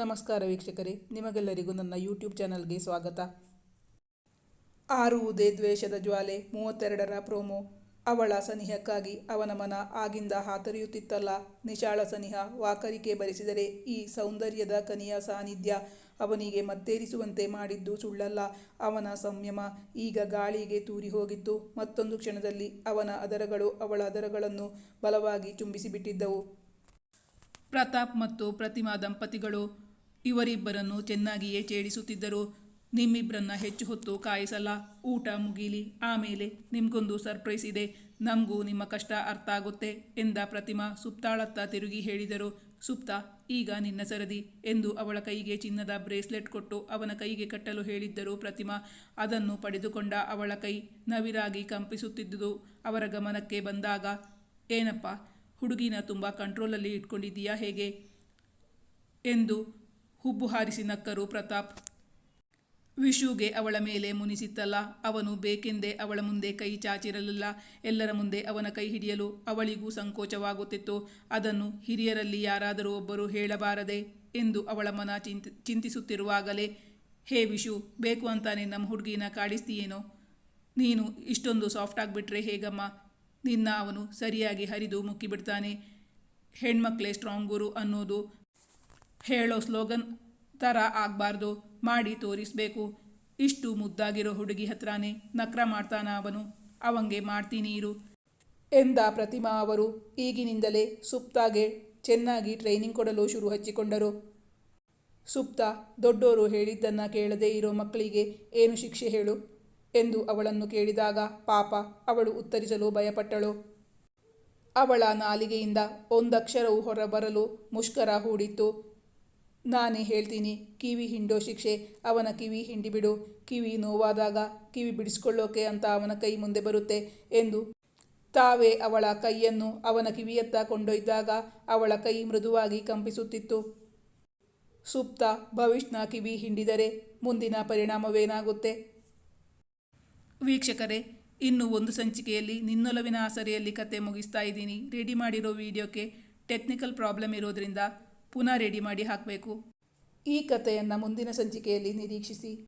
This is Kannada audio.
ನಮಸ್ಕಾರ ವೀಕ್ಷಕರೇ, ನಿಮಗೆಲ್ಲರಿಗೂ ನನ್ನ ಯೂಟ್ಯೂಬ್ ಚಾನಲ್ಗೆ ಸ್ವಾಗತ. ಆರುವುದೇ ದ್ವೇಷದ ಜ್ವಾಲೆ 32ರ ಪ್ರೋಮೋ. ಅವಳ ಸನಿಹಕ್ಕಾಗಿ ಅವನ ಮನ ಆಗಿಂದ ಹಾತೊರೆಯುತ್ತಿತ್ತಲ್ಲ. ನಿಶಾಳ ಸನಿಹ ವಾಕರಿಕೆ ಬರೆಸಿದರೆ ಈ ಸೌಂದರ್ಯದ ಕನಿಯ ಸಾನ್ನಿಧ್ಯ ಅವನಿಗೆ ಮತ್ತೇರಿಸುವಂತೆ ಮಾಡಿದ್ದು ಸುಳ್ಳಲ್ಲ. ಅವನ ಸಂಯಮ ಈಗ ಗಾಳಿಗೆ ತೂರಿ ಹೋಗಿತ್ತು. ಮತ್ತೊಂದು ಕ್ಷಣದಲ್ಲಿ ಅವನ ಅದರಗಳು ಅವಳ ಅದರಗಳನ್ನು ಬಲವಾಗಿ ಚುಂಬಿಸಿಬಿಟ್ಟಿದ್ದವು. ಪ್ರತಾಪ್ ಮತ್ತು ಪ್ರತಿಮಾ ದಂಪತಿಗಳು ಇವರಿಬ್ಬರನ್ನು ಚೆನ್ನಾಗಿಯೇ ಛೇಡಿಸುತ್ತಿದ್ದರು. ನಿಮ್ಮಿಬ್ಬರನ್ನ ಹೆಚ್ಚು ಹೊತ್ತು ಕಾಯಿಸಲ್ಲ, ಊಟ ಮುಗೀಲಿ, ಆಮೇಲೆ ನಿಮ್ಗೊಂದು ಸರ್ಪ್ರೈಸ್ ಇದೆ, ನಮಗೂ ನಿಮ್ಮ ಕಷ್ಟ ಅರ್ಥ ಆಗುತ್ತೆ ಎಂದ ಪ್ರತಿಮಾ ಸುಪ್ತಾಳತ್ತ ತಿರುಗಿ ಹೇಳಿದರು. ಸುಪ್ತಾ, ಈಗ ನಿನ್ನ ಸರದಿ ಎಂದು ಅವಳ ಕೈಗೆ ಚಿನ್ನದ ಬ್ರೇಸ್ಲೆಟ್ ಕೊಟ್ಟು ಅವನ ಕೈಗೆ ಕಟ್ಟಲು ಹೇಳಿದ್ದರು ಪ್ರತಿಮಾ. ಅದನ್ನು ಪಡೆದುಕೊಂಡ ಅವಳ ಕೈ ನವಿರಾಗಿ ಕಂಪಿಸುತ್ತಿದ್ದುದು ಅವರ ಗಮನಕ್ಕೆ ಬಂದಾಗ, ಏನಪ್ಪ ಹುಡುಗಿನ ತುಂಬ ಕಂಟ್ರೋಲಲ್ಲಿ ಇಟ್ಕೊಂಡಿದ್ದೀಯಾ ಹೇಗೆ ಎಂದು ಹುಬ್ಬು ಹಾರಿಸಿ ನಕ್ಕರು ಪ್ರತಾಪ್. ವಿಶುಗೆ ಅವಳ ಮೇಲೆ ಮುನಿಸಿತ್ತಲ್ಲ, ಅವನು ಬೇಕೆಂದೇ ಅವಳ ಮುಂದೆ ಕೈ ಚಾಚಿರಲಿಲ್ಲ. ಎಲ್ಲರ ಮುಂದೆ ಅವನ ಕೈ ಹಿಡಿಯಲು ಅವಳಿಗೂ ಸಂಕೋಚವಾಗುತ್ತಿತ್ತು. ಅದನ್ನು ಹಿರಿಯರಲ್ಲಿ ಯಾರಾದರೂ ಒಬ್ಬರು ಹೇಳಬಾರದೆ ಎಂದು ಅವಳ ಮನ ಚಿಂತಿಸುತ್ತಿರುವಾಗಲೇ, ಹೇ ವಿಶು, ಬೇಕು ಅಂತಾನೆ ನಮ್ಮ ಹುಡುಗಿನ ಕಾಡಿಸ್ತೀಯೇನೋ? ನೀನು ಇಷ್ಟೊಂದು ಸಾಫ್ಟ್ ಆಗಿಬಿಟ್ರೆ ಹೇಗಮ್ಮ? ನಿನ್ನ ಅವನು ಸರಿಯಾಗಿ ಹರಿದು ಮುಕ್ಕಿಬಿಡ್ತಾನೆ. ಹೆಣ್ಮಕ್ಳೇ ಸ್ಟ್ರಾಂಗ್ ಗುರು ಅನ್ನೋದು ಹೇಳೋ ಸ್ಲೋಗನ್ ಥರ ಆಗಬಾರ್ದು, ಮಾಡಿ ತೋರಿಸ್ಬೇಕು. ಇಷ್ಟು ಮುದ್ದಾಗಿರೋ ಹುಡುಗಿ ಹತ್ರನೇ ನಕ್ರ ಮಾಡ್ತಾನ ಅವನು? ಅವಂಗೆ ಮಾಡ್ತೀನಿ ಇರು ಎಂದ ಪ್ರತಿಮಾ ಅವರು ಈಗಿನಿಂದಲೇ ಸುಪ್ತಾಗೆ ಚೆನ್ನಾಗಿ ಟ್ರೈನಿಂಗ್ ಕೊಡಲು ಶುರು ಹಚ್ಚಿಕೊಂಡರು. ಸುಪ್ತಾ, ದೊಡ್ಡೋರು ಹೇಳಿದ್ದನ್ನು ಕೇಳದೇ ಇರೋ ಮಕ್ಕಳಿಗೆ ಏನು ಶಿಕ್ಷೆ ಹೇಳು ಎಂದು ಅವಳನ್ನು ಕೇಳಿದಾಗ ಪಾಪ ಅವಳು ಉತ್ತರಿಸಲು ಭಯಪಟ್ಟಳು. ಅವಳ ನಾಲಿಗೆಯಿಂದ ಒಂದಕ್ಷರವೂ ಹೊರಬರಲು ಮುಷ್ಕರ ಹೂಡಿತ್ತು. ನಾನೇ ಹೇಳ್ತೀನಿ, ಕಿವಿ ಹಿಂಡೋ ಶಿಕ್ಷೆ. ಅವನ ಕಿವಿ ಹಿಂಡಿಬಿಡು. ಕಿವಿ ನೋವಾದಾಗ ಕಿವಿ ಬಿಡಿಸ್ಕೊಳ್ಳೋಕೆ ಅಂತ ಅವನ ಕೈ ಮುಂದೆ ಬರುತ್ತೆ ಎಂದು ತಾವೇ ಅವಳ ಕೈಯನ್ನು ಅವನ ಕಿವಿಯತ್ತ ಕೊಂಡೊಯ್ದಾಗ ಅವಳ ಕೈ ಮೃದುವಾಗಿ ಕಂಪಿಸುತ್ತಿತ್ತು. ಸುಪ್ತಾ ಭವಿಷ್ನ ಕಿವಿ ಹಿಂಡಿದರೆ ಮುಂದಿನ ಪರಿಣಾಮವೇನಾಗುತ್ತೆ? ವೀಕ್ಷಕರೇ, ಇನ್ನು ಒಂದು ಸಂಚಿಕೆಯಲ್ಲಿ ನಿನ್ನೊಲವಿನ ಆಸರೆಯಲ್ಲಿ ಕತೆ ಮುಗಿಸ್ತಾ ಇದ್ದೀನಿ. ರೆಡಿ ಮಾಡಿರೋ ವಿಡಿಯೋಕ್ಕೆ ಟೆಕ್ನಿಕಲ್ ಪ್ರಾಬ್ಲಮ್ ಇರೋದ್ರಿಂದ ಪುನಃ ರೆಡಿ ಮಾಡಿ ಹಾಕಬೇಕು. ಈ ಕಥೆಯನ್ನು ಮುಂದಿನ ಸಂಚಿಕೆಯಲ್ಲಿ ನಿರೀಕ್ಷಿಸಿ.